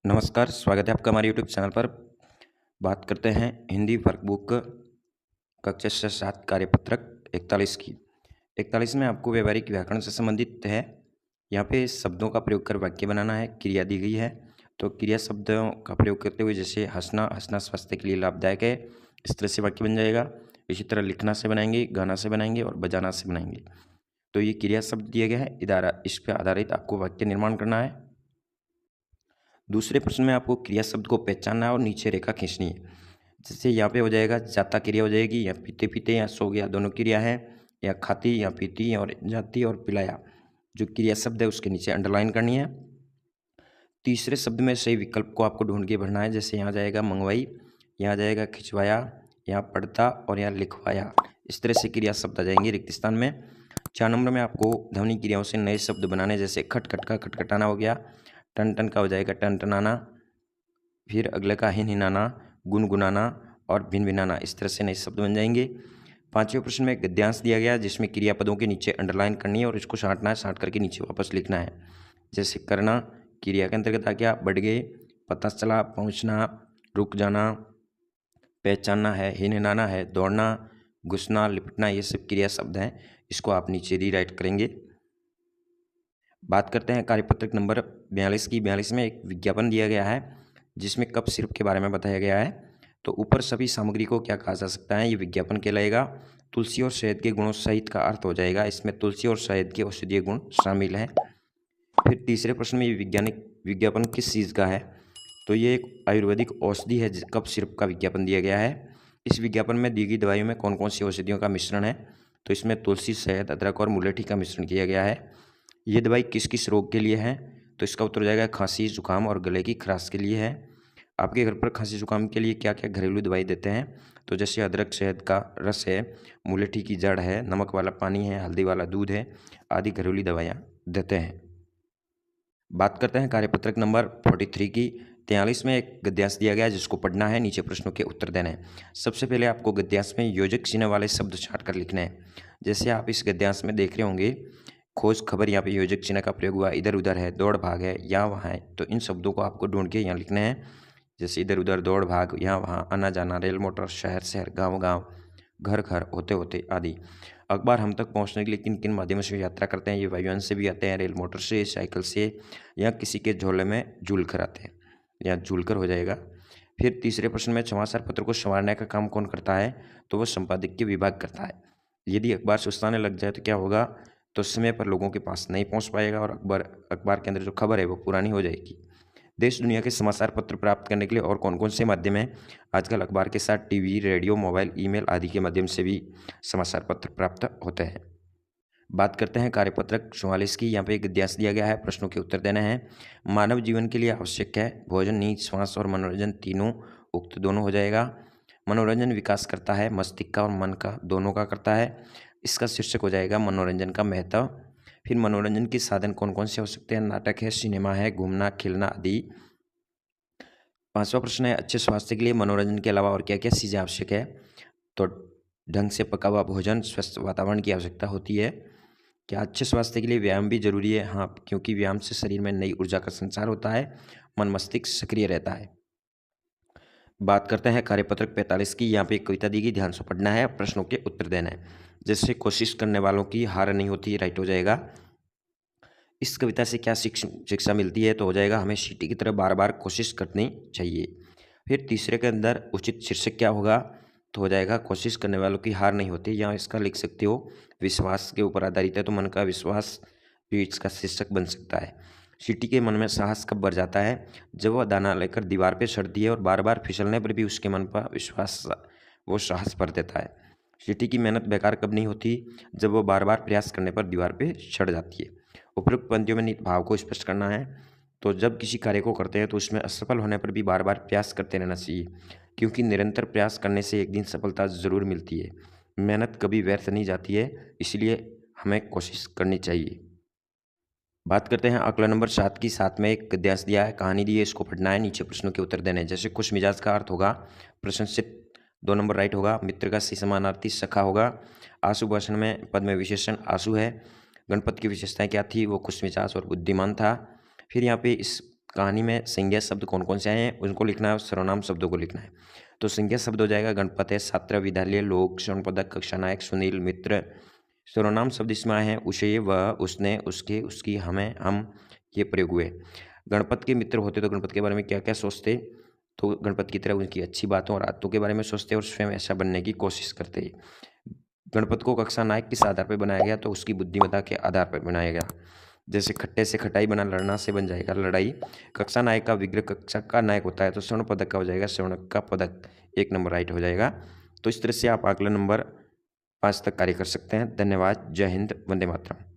नमस्कार, स्वागत है आपका हमारे यूट्यूब चैनल पर। बात करते हैं हिंदी वर्कबुक कक्षा 7 कार्यपत्रक 41 की। 41 में आपको व्यावहारिक व्याकरण से संबंधित है। यहाँ पे शब्दों का प्रयोग कर वाक्य बनाना है, क्रिया दी गई है। तो क्रिया शब्दों का प्रयोग करते हुए जैसे हंसना, हंसना स्वास्थ्य के लिए लाभदायक है, इस तरह से वाक्य बन जाएगा। इसी तरह लिखना से बनाएंगे, गाना से बनाएंगे और बजाना से बनाएंगे। तो ये क्रिया शब्द दिया गया है, इस पर आधारित आपको वाक्य निर्माण करना है। दूसरे प्रश्न में आपको क्रिया शब्द को पहचानना है और नीचे रेखा खींचनी है। जैसे यहाँ पे हो जाएगा जाता क्रिया हो जाएगी, या पीते पीते या सो गया दोनों क्रिया है, या खाती या पीती और जाती और पिलाया जो क्रिया शब्द है उसके नीचे अंडरलाइन करनी है। तीसरे शब्द में सही विकल्प को आपको ढूंढ के भरना है। जैसे यहाँ जाएगा मंगवाई, यहाँ जाएगा खिंचवाया, यहाँ पढ़ता और यहाँ लिखवाया। इस तरह से क्रिया शब्द आ जाएंगे रिक्त स्थान में। 4 नंबर में आपको ध्वनि क्रियाओं से नए शब्द बनाने, जैसे खटखट का खटखटाना हो गया, टन टन का हो जाएगा टन टनाना, फिर अगले का हिन हिनाना, गुनगुनाना और भिन भिनाना। इस तरह से नए शब्द बन जाएंगे। 5वें प्रश्न में गद्यांश दिया गया जिसमें क्रियापदों के नीचे अंडरलाइन करनी है और इसको छांटना है, छांट करके नीचे वापस लिखना है। जैसे करना क्रिया के अंतर्गत आ गया, बढ़ गए, पता चला, पहुंचना, रुक जाना, पहचानना है, हिन हिनाना है, दौड़ना, घुसना, लिपटना, ये सब क्रिया शब्द हैं। इसको आप नीचे रीराइट करेंगे। बात करते हैं कार्यपत्रक नंबर 42 की। 42 में एक विज्ञापन दिया गया है जिसमें कप सिरप के बारे में बताया गया है। तो ऊपर सभी सामग्री को क्या कहा जा सकता है, ये विज्ञापन कहलाएगा। तुलसी और शहद के गुणों सहित का अर्थ हो जाएगा, इसमें तुलसी और शहद के औषधीय गुण शामिल हैं। फिर तीसरे प्रश्न में ये वैज्ञानिक विज्ञापन किस चीज़ का है, तो ये एक आयुर्वेदिक औषधि है, कप सिरप का विज्ञापन दिया गया है। इस विज्ञापन में दी गई दवाइयों में कौन कौन सी औषधियों का मिश्रण है, तो इसमें तुलसी, शहद, अदरक और मुलेठी का मिश्रण किया गया है। ये दवाई किस किस रोग के लिए है, तो इसका उत्तर हो जाएगा खांसी, जुकाम और गले की खराश के लिए है। आपके घर पर खांसी जुकाम के लिए क्या क्या घरेलू दवाई देते हैं, तो जैसे अदरक शहद का रस है, मुलेठी की जड़ है, नमक वाला पानी है, हल्दी वाला दूध है, आदि घरेलू दवाइयाँ देते हैं। बात करते हैं कार्यपत्रक नंबर 43 की। 43 में एक गद्यांश दिया गया है जिसको पढ़ना है, नीचे प्रश्नों के उत्तर देने हैं। सबसे पहले आपको गद्यांश में योजक चिन्ह वाले शब्द छांट कर लिखने हैं। जैसे आप इस गद्यांश में देख रहे होंगे, खोज खबर, यहाँ पे योजक चिन्ह का प्रयोग हुआ, इधर उधर है, दौड़ भाग है, यहाँ वहाँ है। तो इन शब्दों को आपको ढूंढ के यहाँ लिखने हैं। जैसे इधर उधर, दौड़ भाग, यहाँ वहाँ, आना जाना, रेल मोटर, शहर शहर, गाँव गाँव, घर घर, होते होते आदि। अखबार हम तक पहुँचने के लिए किन किन माध्यमों से यात्रा करते हैं, ये वायुयान से भी आते हैं, रेल मोटर से, साइकिल से, या किसी के झोले में झूल कर आते हैं, या झूल कर हो जाएगा। फिर तीसरे प्रश्न में समाचार पत्र को संवारने का काम कौन करता है, तो वह संपादकीय विभाग करता है। यदि अखबार सुस्ताने लग जाए तो क्या होगा, तो समय पर लोगों के पास नहीं पहुंच पाएगा और अखबार के अंदर जो खबर है वो पुरानी हो जाएगी। देश दुनिया के समाचार पत्र प्राप्त करने के लिए और कौन कौन से माध्यम हैं, आजकल अखबार के साथ टीवी, रेडियो, मोबाइल, ईमेल आदि के माध्यम से भी समाचार पत्र प्राप्त होते हैं। बात करते हैं कार्यपत्रक 44 की। यहाँ पे एक गद्यांश दिया गया है, प्रश्नों के उत्तर देने हैं। मानव जीवन के लिए आवश्यक है भोजन, नींद, श्वास और मनोरंजन, तीनों उक्त दोनों हो जाएगा। मनोरंजन विकास करता है, मस्तिष्क का और मन का दोनों का करता है। इसका शीर्षक हो जाएगा मनोरंजन का महत्व। फिर मनोरंजन के साधन कौन कौन से हो सकते हैं, नाटक है, सिनेमा है, घूमना, खेलना आदि। 5वां प्रश्न है अच्छे स्वास्थ्य के लिए मनोरंजन के अलावा और क्या क्या चीज़ें आवश्यक है, तो ढंग से पका हुआ भोजन, स्वस्थ वातावरण की आवश्यकता होती है। क्या अच्छे स्वास्थ्य के लिए व्यायाम भी जरूरी है, हाँ, क्योंकि व्यायाम से शरीर में नई ऊर्जा का संचार होता है, मन मस्तिष्क सक्रिय रहता है। बात करते हैं कार्यपत्रक 45 की। यहाँ पे एक कविता दी गई, ध्यान से पढ़ना है, प्रश्नों के उत्तर देना है। जैसे कोशिश करने वालों की हार नहीं होती, राइट हो जाएगा। इस कविता से क्या शिक्षा मिलती है, तो हो जाएगा हमें चींटी की तरह बार बार कोशिश करनी चाहिए। फिर तीसरे के अंदर उचित शीर्षक क्या होगा, तो हो जाएगा कोशिश करने वालों की हार नहीं होती, या इसका लिख सकते हो विश्वास के ऊपर आधारित है, तो मन का विश्वास भी इसका शीर्षक बन सकता है। चींटी के मन में साहस कब बढ़ जाता है, जब वह दाना लेकर दीवार पर चढ़ती है और बार बार फिसलने पर भी उसके मन पर विश्वास, वो साहस भर देता है। चींटी की मेहनत बेकार कब नहीं होती, जब वो बार बार प्रयास करने पर दीवार पर चढ़ जाती है। उपयुक्त पंक्तियों में निहित भाव को स्पष्ट करना है। तो जब किसी कार्य को करते हैं तो उसमें असफल होने पर भी बार बार प्रयास करते रहना चाहिए, क्योंकि निरंतर प्रयास करने से एक दिन सफलता ज़रूर मिलती है। मेहनत कभी व्यर्थ नहीं जाती है, इसलिए हमें कोशिश करनी चाहिए। बात करते हैं आंकड़ा नंबर 7 की। 7 में एक गद्यांश दिया है, कहानी दी है, इसको पढ़ना है, नीचे प्रश्नों के उत्तर देने हैं। जैसे खुश मिजाज का अर्थ होगा प्रशंसित, 2 नंबर राइट होगा। मित्र का सही समानार्थी सखा होगा। आशु भाषण में पद में विशेषण आशु है। गणपति की विशेषताएं क्या थी, वो खुश मिजाज और बुद्धिमान था। फिर यहाँ पे इस कहानी में संज्ञा शब्द कौन कौन से आए हैं उनको लिखना है और सर्वनाम शब्दों को लिखना है। तो संज्ञा शब्द हो जाएगा गणपत है, छात्र, विद्यालय, लोग, स्वर्ण पदक, कक्षा नायक, सुनील, मित्र। सर्वनाम शब्द इसमें आए हैं उसे, वह, उसने, उसके, उसकी, हमें, हम, ये प्रयोग हुए। गणपत के मित्र होते तो गणपत के बारे में क्या क्या सोचते, तो गणपत की तरह उनकी अच्छी बातों और आदतों के बारे में सोचते और स्वयं ऐसा बनने की कोशिश करते। गणपत को कक्षा नायक किस आधार पर बनाया गया, तो उसकी बुद्धिमत्ता के आधार पर बनाया गया। जैसे खट्टे से खटाई बना, लड़ना से बन जाएगा लड़ाई। कक्षा नायक का विग्रह कक्षा का नायक होता है, तो स्वर्ण पदक का हो जाएगा स्वर्ण का पदक, 1 नंबर राइट हो जाएगा। तो इस तरह से आप अगला नंबर 5 तक कार्य कर सकते हैं। धन्यवाद। जय हिंद। वंदे मातरम।